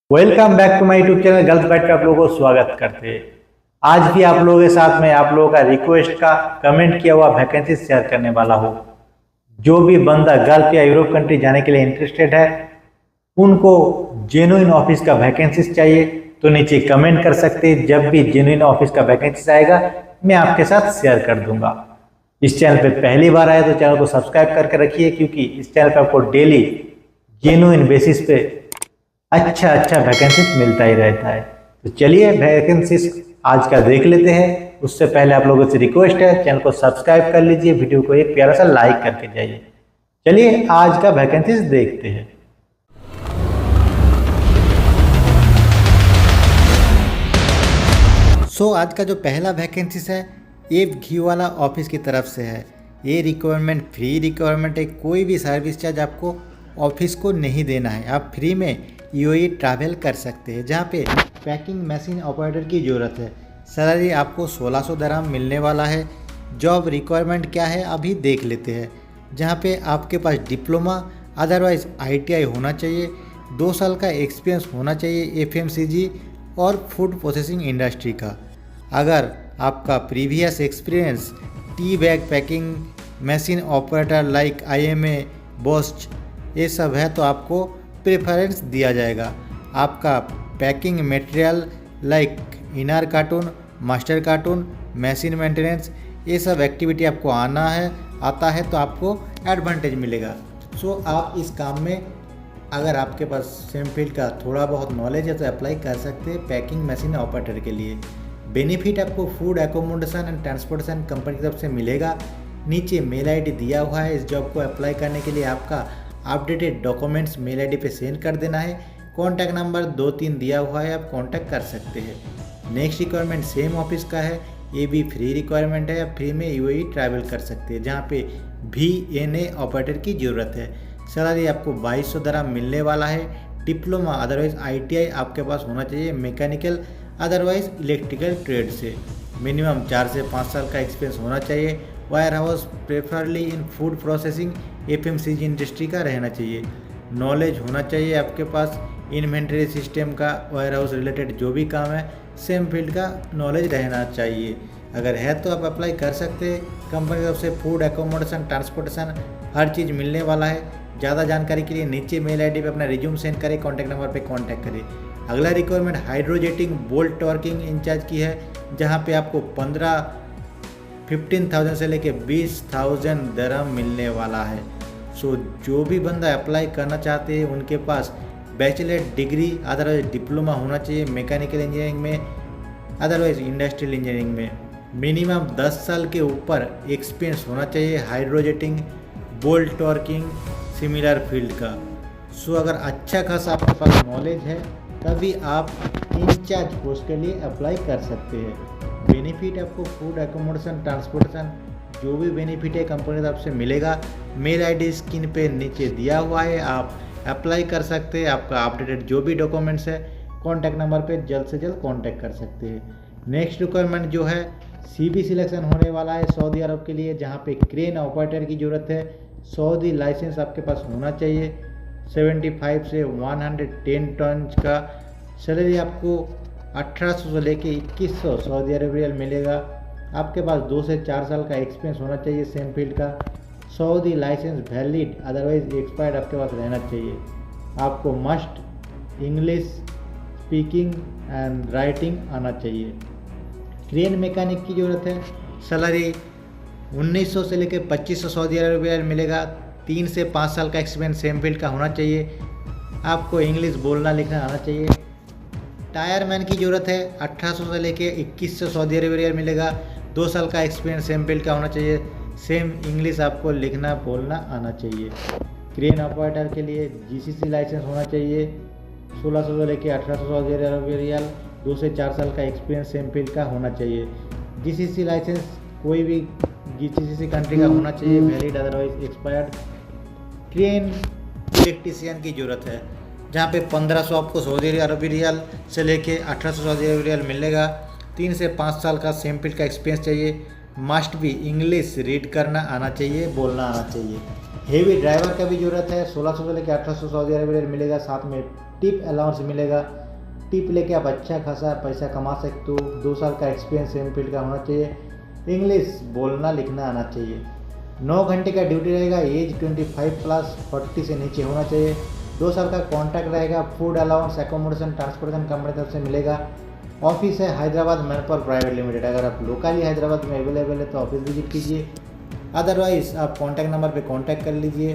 Welcome back to my YouTube channel girls bite पे आप लोगों को स्वागत करते हैं। आज भी आप लोगों के साथ में आप लोगों का रिक्वेस्ट का कमेंट किया हुआ वैकेंसी शेयर करने वाला हूँ। जो भी बंदा गल्फ या यूरोप कंट्री जाने के लिए इंटरेस्टेड है, उनको जेन्युइन ऑफिस का वैकेंसीज चाहिए तो नीचे कमेंट कर सकते हैं। जब भी जेन्युइन ऑफिस का वैकेंसीज आएगा मैं आपके साथ शेयर कर दूंगा। इस चैनल पे पहली बार आए तो चैनल को सब्सक्राइब करके रखिए, क्योंकि इस चैनल पे आपको डेली जेन्युइन बेसिस पे अच्छा वैकेंसी मिलता ही रहता है। तो चलिए वैकेंसीज आज का देख लेते हैं। उससे पहले आप लोगों से रिक्वेस्ट है, चैनल को सब्सक्राइब कर लीजिए, वीडियो को एक प्यारा सा लाइक करके जाइए। चलिए आज का वैकेंसीज देखते हैं। आज का जो पहला वैकेंसीज है ये घी वाला ऑफिस की तरफ से है। ये रिक्वायरमेंट फ्री रिक्वायरमेंट है, कोई भी सर्विस चार्ज आपको ऑफिस को नहीं देना है। आप फ्री में यूएई ट्रैवल कर सकते हैं, जहाँ पे पैकिंग मशीन ऑपरेटर की ज़रूरत है। सैलरी आपको 1600 दरहम मिलने वाला है। जॉब रिक्वायरमेंट क्या है अभी देख लेते हैं। जहाँ पे आपके पास डिप्लोमा अदरवाइज आईटीआई होना चाहिए, 2 साल का एक्सपीरियंस होना चाहिए एफएमसीजी और फूड प्रोसेसिंग इंडस्ट्री का। अगर आपका previous experience tea bag packing machine operator like IMA Bosch ये सब है तो आपको प्रेफरेंस दिया जाएगा। आपका packing material like inner cartoon master cartoon machine maintenance ये सब एक्टिविटी आपको आता है तो आपको एडवांटेज मिलेगा। आप इस काम में अगर आपके पास सेम फील्ड का थोड़ा बहुत नॉलेज है तो अप्लाई कर सकते हैं पैकिंग मशीन ऑपरेटर के लिए। बेनिफिट आपको food accommodation and transportation company की तरफ से मिलेगा। नीचे मेल आईडी दिया हुआ है। इस जॉब को अप्लाई करने के लिए आपका अपडेटेड डॉक्यूमेंट्स मेल आईडी पे सेंड कर देना है। कॉन्टैक्ट नंबर 2-3 दिया हुआ है, आप कॉन्टैक्ट कर सकते हैं। नेक्स्ट रिक्वायरमेंट सेम ऑफिस का है, ये भी फ्री रिक्वायरमेंट है। आप फ्री में यूएई ट्रैवल कर सकते हैं, जहाँ पे VNA ऑपरेटर की ज़रूरत है। सैलरी आपको 2200 दरहम मिलने वाला है। डिप्लोमा अदरवाइज आईटीआई आपके पास होना चाहिए मैकेनिकल अदरवाइज इलेक्ट्रिकल ट्रेड से। मिनिमम 4 से 5 साल का एक्सपीरियंस होना चाहिए। वायर हाउस प्रेफरली इन फूड प्रोसेसिंग एफएमसीजी इंडस्ट्री का रहना चाहिए। नॉलेज होना चाहिए आपके पास इन्वेंट्री सिस्टम का, वायर हाउस रिलेटेड जो भी काम है सेम फील्ड का नॉलेज रहना चाहिए। अगर है तो आप अप्लाई कर सकते हैं। कंपनी की तरफ से फूड एकोमोडेशन ट्रांसपोर्टेशन हर चीज़ मिलने वाला है। ज़्यादा जानकारी के लिए नीचे मेल आईडी पे अपना रिज्यूम सेंड करें, कॉन्टैक्ट नंबर पे कॉन्टैक्ट करें। अगला requirement hydrojetting bolt torquing incharge की है, जहाँ पे आपको 15,000 से लेके 20,000 दरहम मिलने वाला है। जो भी बंदा अप्लाई करना चाहते हैं उनके पास बैचलर डिग्री अदरवाइज डिप्लोमा होना चाहिए मैकेनिकल इंजीनियरिंग में अदरवाइज इंडस्ट्रियल इंजीनियरिंग में। मिनिमम 10 साल के ऊपर एक्सपीरियंस होना चाहिए hydrojetting bolt torquing similar field का। अगर अच्छा खासा आपके पास नॉलेज है तभी आप इंचार्ज पोस्ट के लिए अप्लाई कर सकते हैं। बेनिफिट आपको फूड एकोमोडेशन ट्रांसपोर्टेशन जो भी बेनिफिट है कंपनी की तरफ से मिलेगा। मेल आईडी स्क्रीन पे नीचे दिया हुआ है, आप अप्लाई कर सकते हैं। आपका अपडेटेड जो भी डॉक्यूमेंट्स है कॉन्टैक्ट नंबर पे जल्द से जल्द कॉन्टैक्ट कर सकते हैं। नेक्स्ट रिक्वायरमेंट जो है सीबी सिलेक्शन होने वाला है सऊदी अरब के लिए, जहाँ पे क्रेन ऑपरेटर की ज़रूरत है। सऊदी लाइसेंस आपके पास होना चाहिए। 75 से 110 टन का सैलरी आपको 1800 से लेके 2100 सऊदी अरब रियाल मिलेगा। आपके पास 2 से 4 साल का एक्सपीरियंस होना चाहिए सेम फील्ड का। Saudi license valid otherwise expired आपके पास रहना चाहिए। आपको must English speaking and writing आना चाहिए। क्रेन मैकेनिक की ज़रूरत है। सैलरी 1900 से लेकर 2500 सऊदी अरब रियाल मिलेगा। 3 से 5 साल का एक्सपीरियंस सेम फील्ड का होना चाहिए। आपको इंग्लिश बोलना लिखना आना चाहिए। टायरमैन की ज़रूरत है। 1800 से लेके 2100 सऊदी अरब रियाल मिलेगा। 2 साल का एक्सपीरियंस सेम फील्ड का होना चाहिए। सेम इंग्लिश आपको लिखना बोलना आना चाहिए। क्रेन ऑपरेटर के लिए जीसीसी लाइसेंस होना चाहिए। 1600 से लेके 1800 सऊदी अरब रियाल। 2 से 4 साल का एक्सपीरियंस सेम फील्ड का होना चाहिए। जीसीसी लाइसेंस कोई भी जीसीसी कंट्री का होना चाहिए, valid otherwise expired. Crane electrician की ज़रूरत है, जहाँ पे 1500 आपको सऊदी अरब रियाल से लेके 1800 सऊदी अरब रियाल मिलेगा। 3 से 5 साल का सेम फील्ड का एक्सपीरियंस चाहिए। मस्ट भी इंग्लिश रीड करना आना चाहिए, बोलना आना चाहिए। हेवी ड्राइवर का भी ज़रूरत है। 1600 से लेकर 1800 सऊदी अरब मिलेगा। साथ में टिप अलाउंस मिलेगा। टिप लेके आप अच्छा खासा पैसा कमा सकते हो। 2 साल का एक्सपीरियंस सेम फील्ड का होना चाहिए। इंग्लिश बोलना लिखना आना चाहिए। 9 घंटे का ड्यूटी रहेगा। एज 25 प्लस 40 से नीचे होना चाहिए। 2 साल का कॉन्ट्रैक्ट रहेगा। Food allowance, accommodation, transportation company तरफ से मिलेगा। ऑफिस है हैदराबाद मैनपावर प्राइवेट लिमिटेड। अगर आप लोकली हैदराबाद में अवेलेबल है तो ऑफिस विजिट कीजिए, अदरवाइज़ आप कॉन्टैक्ट नंबर पे कांटेक्ट कर लीजिए।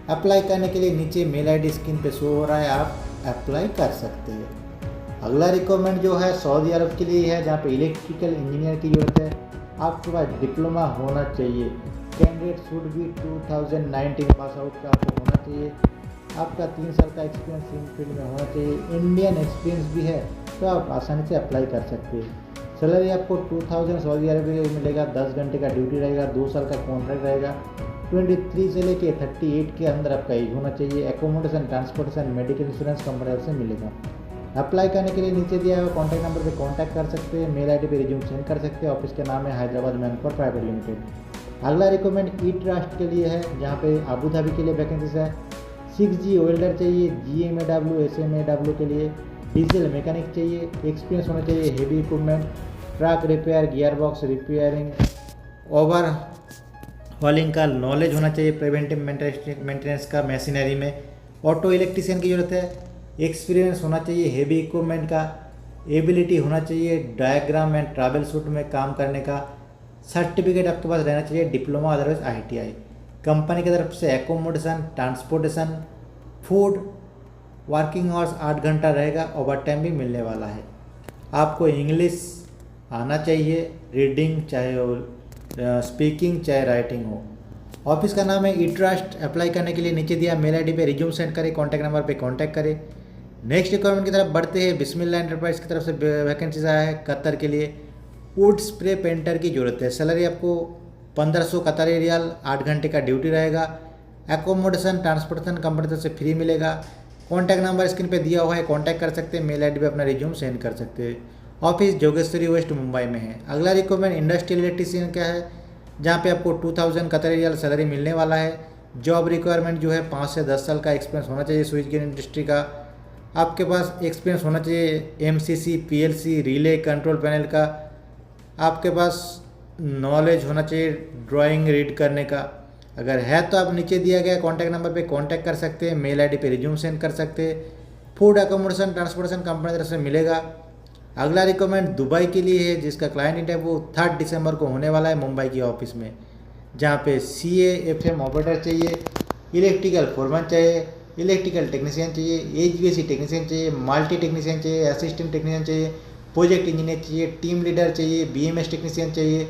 अप्लाई करने के लिए नीचे मेल आईडी स्क्रीन पे शो हो रहा है, आप अप्लाई कर सकते हैं। अगला रिक्वायरमेंट जो है सऊदी अरब के लिए है, जहाँ पे इलेक्ट्रिकल इंजीनियर की ज़रूरत है। आपके पास डिप्लोमा होना चाहिए। Candidate should be 2019 pass out का आपको होना चाहिए। आपका 3 साल का एक्सपीरियंस इन फील्ड में होना चाहिए। इंडियन एक्सपीरियंस भी है तो आप आसानी से अप्लाई कर सकते हैं। सैलरी आपको 2000 सऊदी अरब में मिलेगा। 10 घंटे का ड्यूटी रहेगा। 2 साल का कॉन्ट्रैक्ट रहेगा। 23 से लेके 38 के अंदर आपका एज होना चाहिए। Accommodation, transportation, medical insurance company से मिलेगा। अप्लाई करने के लिए नीचे दिया हुआ कॉन्टैक्ट नंबर पे कांटेक्ट कर सकते हैं। मेल आईडी पे रिज्यूम सेंड कर सकते हैं। ऑफिस का नाम है हैदराबाद मैनपावर प्राइवेट लिमिटेड। अगला रिक्वायरमेंट ई ट्रस्ट के लिए है, जहाँ पे अबू धाबी के लिए वैकेंसीज है। 6G वेल्डर चाहिए। GMAW, SMAW के लिए डीजल मैकेनिक चाहिए। एक्सपीरियंस होना चाहिए। Heavy equipment, truck repair, gear box repairing, over हॉलिंग का नॉलेज होना चाहिए। प्रिवेंटिव मेंटेनेंस का मशीनरी में। ऑटो इलेक्ट्रीशियन की ज़रूरत है। एक्सपीरियंस होना चाहिए। हेवी इक्विपमेंट का एबिलिटी होना चाहिए। डायग्राम एंड ट्रैवल शूट में काम करने का सर्टिफिकेट आपके पास रहना चाहिए। Diploma otherwise ITI। कंपनी की तरफ से accommodation, transportation, food, working hours 8 घंटा रहेगा। ओवर टाइम भी मिलने वाला है। आपको इंग्लिश आना चाहिए, रीडिंग चाहे स्पीकिंग चाहे राइटिंग हो। ऑफिस का नाम है ई ट्रस्ट। अप्लाई करने के लिए नीचे दिया मेल आईडी पे रिज्यूम सेंड करें, कॉन्टैक्ट नंबर पे कॉन्टैक्ट करें। नेक्स्ट रिक्वायरमेंट की तरफ बढ़ते हैं। बिस्मिल्लाह एंटरप्राइज की तरफ से वैकेंसीज आया है कतर के लिए। वुड स्प्रे पेंटर की ज़रूरत है। सैलरी आपको 1500 कतारी रियाल, 8 घंटे का ड्यूटी रहेगा। एकोमोडेशन, ट्रांसपोर्टेशन कंपनी तरफ से फ्री मिलेगा। कॉन्टैक्ट नंबर स्क्रीन पे दिया हुआ है, कॉन्टैक्ट कर सकते हैं। मेल आईडी पे अपना रिज्यूम सेंड कर सकते हैं। ऑफिस जोगेश्वरी वेस्ट मुंबई में है। अगला रिक्वायरमेंट इंडस्ट्रियल इलेक्ट्रीशियन का है, जहाँ पे आपको 2000 कतारी रियाल सैलरी मिलने वाला है। जॉब रिक्वायरमेंट जो है 5 से 10 साल का एक्सपीरियंस होना चाहिए स्विच गेयर इंडस्ट्री का। आपके पास एक्सपीरियंस होना चाहिए MCC, PLC, relay, control panel का। आपके पास नॉलेज होना चाहिए ड्राइंग रीड करने का। अगर है तो आप नीचे दिया गया कॉन्टैक्ट नंबर पे कांटेक्ट कर सकते हैं। मेल आईडी पे रिज्यूम सेंड कर सकते हैं। फूड, एकोमोडेशन, ट्रांसपोर्टेशन कंपनी तरफ से मिलेगा। अगला रिक्वायरमेंट दुबई के लिए है, जिसका क्लाइंट इंटरव्यू 3 दिसंबर को होने वाला है मुंबई की ऑफिस में, जहाँ पे CA/FM ऑपरेटर चाहिए, इलेक्ट्रिकल फोरमैन चाहिए, इलेक्ट्रिकल टेक्नीशियन चाहिए, HVAC टेक्नीशियन चाहिए, मल्टी टेक्नीशियन चाहिए, असिस्टेंट टेक्नीशियन चाहिए, प्रोजेक्ट इंजीनियर चाहिए, टीम लीडर चाहिए, BMS टेक्नीशियन चाहिए,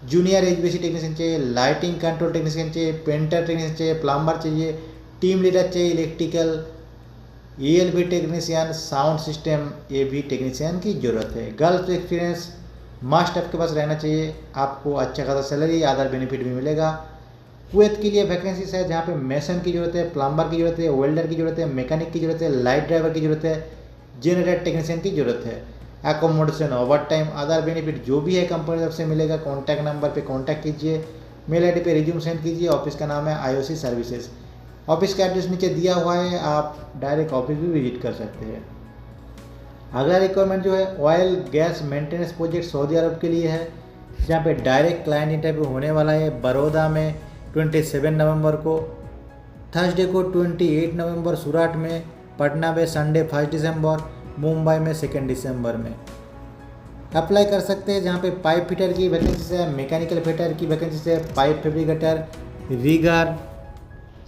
जूनियर HVAC टेक्नीशियन चाहिए, लाइटिंग कंट्रोल टेक्नीशियन चाहिए, पेंटर टेक्नीशियन चाहिए, प्लम्बर चाहिए, टीम लीडर चाहिए, electrical ELB technician, sound system AV technician की ज़रूरत है। गर्ल्स एक्सपीरियंस मस्ट आपके पास रहना चाहिए। आपको अच्छा खासा सैलरी, अदर बेनिफिट भी मिलेगा। कुवैत के लिए वैकेंसीज है, जहाँ पे मेसन की ज़रूरत है, प्लम्बर की ज़रूरत है, वेल्डर की ज़रूरत है, मैकेनिक की ज़रूरत है, लाइट ड्राइवर की ज़रूरत है, जनरेटर टेक्नीशियन की ज़रूरत है। Accommodation, over time, other benefit जो भी है कंपनी तरफ से मिलेगा। कॉन्टैक्ट नंबर पे कांटेक्ट कीजिए। मेल आईडी पे रिज्यूम सेंड कीजिए। ऑफिस का नाम है IOC सर्विसेज। ऑफिस का एड्रेस नीचे दिया हुआ है, आप डायरेक्ट ऑफिस भी विजिट कर सकते हैं। अगला रिक्वायरमेंट जो है oil gas maintenance project Saudi Arab के लिए है, जहाँ पे डायरेक्ट क्लाइंट इंटरव्यू होने वाला है बड़ौदा में 27 नवंबर को, थर्सडे को 28 नवंबर सूरत में, पटना में संडे 1 दिसंबर, मुंबई में 2 दिसंबर में। अप्लाई कर सकते हैं, जहाँ पे पाइप फिटर की वैकेंसी है, मैकेनिकल फिटर की वैकेंसी है, pipe fabricator, rigger,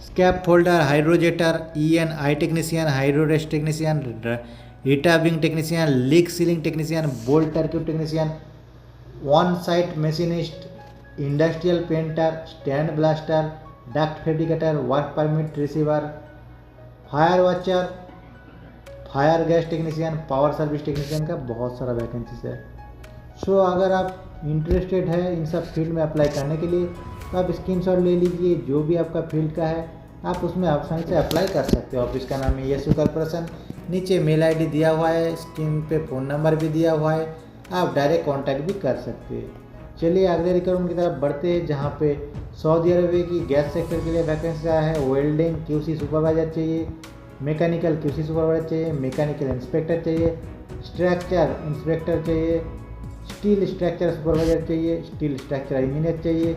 scaffolder, hydrojetter, ENI technician, hydrotest technician, retorquing technician, leak sealing technician, bolt circuit technician, on site machinist, industrial painter, sand blaster, duct fabricator, work permit receiver, fire watcher, fire gas technician, power service technician का बहुत सारा vacancies है। सो अगर आप interested है इन सब field में apply करने के लिए, तो आप स्क्रीनशॉट ले लीजिए। जो भी आपका फील्ड का है आप उसमें आसानी से अप्लाई कर सकते हो। ऑफिस का नाम है यशु कॉर्पोरेशन। नीचे मेल आईडी दिया हुआ है, स्क्रीन पे फ़ोन नंबर भी दिया हुआ है, आप डायरेक्ट कांटेक्ट भी कर सकते हैं। चलिए अगले रिक्वायरमेंट की तरफ बढ़ते हैं, जहाँ पे सऊदी अरबिया की गैस सेक्टर के लिए वैकेंसी आया है। वेल्डिंग QC सुपरवाइजर चाहिए, मैकेनिकल QC सुपरवाइजर चाहिए, मैकेनिकल इंस्पेक्टर चाहिए, स्ट्रक्चर इंस्पेक्टर चाहिए, स्टील स्ट्रक्चर सुपरवाइजर चाहिए, स्टील स्ट्रक्चर इंजीनियर चाहिए,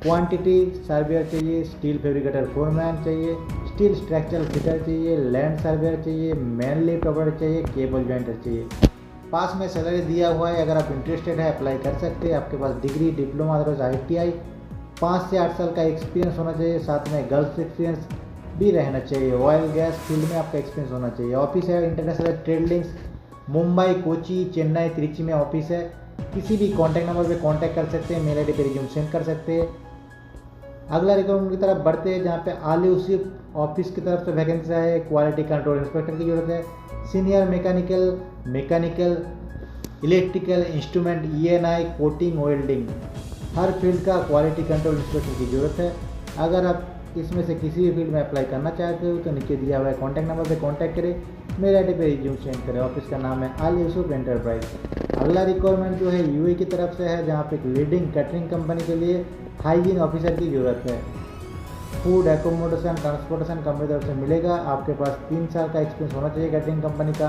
क्वांटिटी सर्वेयर चाहिए, स्टील फैब्रिकेटर फोरमैन चाहिए, स्टील स्ट्रक्चरल फिटर चाहिए, लैंड सर्वेयर चाहिए, मैन लिफ्ट ऑपरेटर चाहिए, केबल जॉइंटर चाहिए। पास में सैलरी दिया हुआ है, अगर आप इंटरेस्टेड है अप्लाई कर सकते हैं। आपके पास डिग्री, डिप्लोमा अदरवाइज ITI, 5 से 8 साल का एक्सपीरियंस होना चाहिए, साथ में गर्ल्स एक्सपीरियंस भी रहना चाहिए। ऑयल गैस फील्ड में आपका एक्सपीरियंस होना चाहिए। ऑफिस है international trade links, Mumbai, Kochi, Chennai, Trichy में ऑफिस है। किसी भी कॉन्टैक्ट नंबर पे कांटेक्ट कर सकते हैं, मेल ID पे रिज्यूम सेंड कर सकते हैं। अगला रिक्वायरमेंट की तरफ बढ़ते हैं, जहाँ पे आल यूसुफ ऑफिस की तरफ से वैकेंसी है। क्वालिटी कंट्रोल इंस्पेक्टर की जरूरत है। Senior mechanical, electrical, instrument, ENI, coating, welding, हर फील्ड का क्वालिटी कंट्रोल इंस्पेक्टर की ज़रूरत है। अगर आप इसमें से किसी भी फील्ड में अप्लाई करना चाहते हो तो नीचे दिया हुआ है कॉन्टैक्ट नंबर पे कांटेक्ट करें, मेल ID पे रिज्यूम सेंड करें। ऑफिस का नाम है आल यूसुफ एंटरप्राइज। अगला रिक्वायरमेंट जो है UAE की तरफ से है, जहाँ पे एक लीडिंग कैटरिंग कंपनी के लिए हाइजीन ऑफिसर की ज़रूरत है। फूड, एकोमोडेशन, ट्रांसपोर्टेशन कंपनी तरफ से मिलेगा। आपके पास 3 साल का एक्सपीरियंस होना चाहिए कैटरिंग कंपनी का।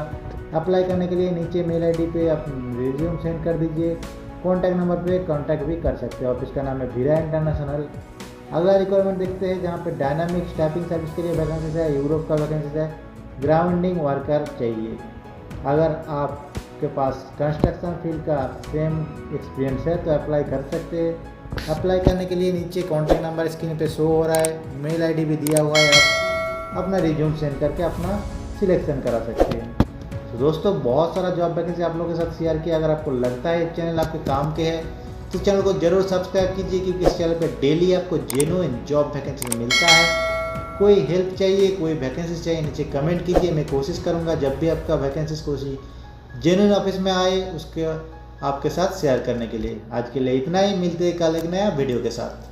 अप्लाई करने के लिए नीचे मेल ID पे आप रिज्यूम सेंड कर दीजिए। कॉन्टैक्ट नंबर पे कांटेक्ट भी कर सकते हैं। ऑफिस का नाम है वीरा इंटरनेशनल। अगला रिक्वायरमेंट देखते हैं, जहाँ पे डायनामिक स्टैफिंग सर्विस के लिए वैकेंसीज है। यूरोप का वैकेंसीज है। ग्राउंडिंग वर्कर चाहिए। अगर आपके पास कंस्ट्रक्शन फील्ड का सेम एक्सपीरियंस है तो अप्लाई कर सकते हैं। अप्लाई करने के लिए नीचे कॉन्टैक्ट नंबर स्क्रीन पे शो हो रहा है, मेल ID भी दिया हुआ है। आप अपना रिज्यूम सेंड करके अपना सिलेक्शन करा सकते हैं। तो दोस्तों बहुत सारा जॉब वैकेंसी आप लोगों के साथ शेयर किया। अगर आपको लगता है चैनल आपके काम के है तो चैनल को जरूर सब्सक्राइब कीजिए, क्योंकि इस चैनल पे डेली आपको जेन्युइन जॉब वैकेंसी मिलता है। कोई हेल्प चाहिए, कोई वैकेंसी चाहिए, नीचे कमेंट कीजिए। मैं कोशिश करूँगा जब भी आपका वैकेंसीज कोई जेन्युइन ऑफिस में आए उसके आपके साथ शेयर करने के लिए। आज के लिए इतना ही, मिलते हैं कल एक नया वीडियो के साथ।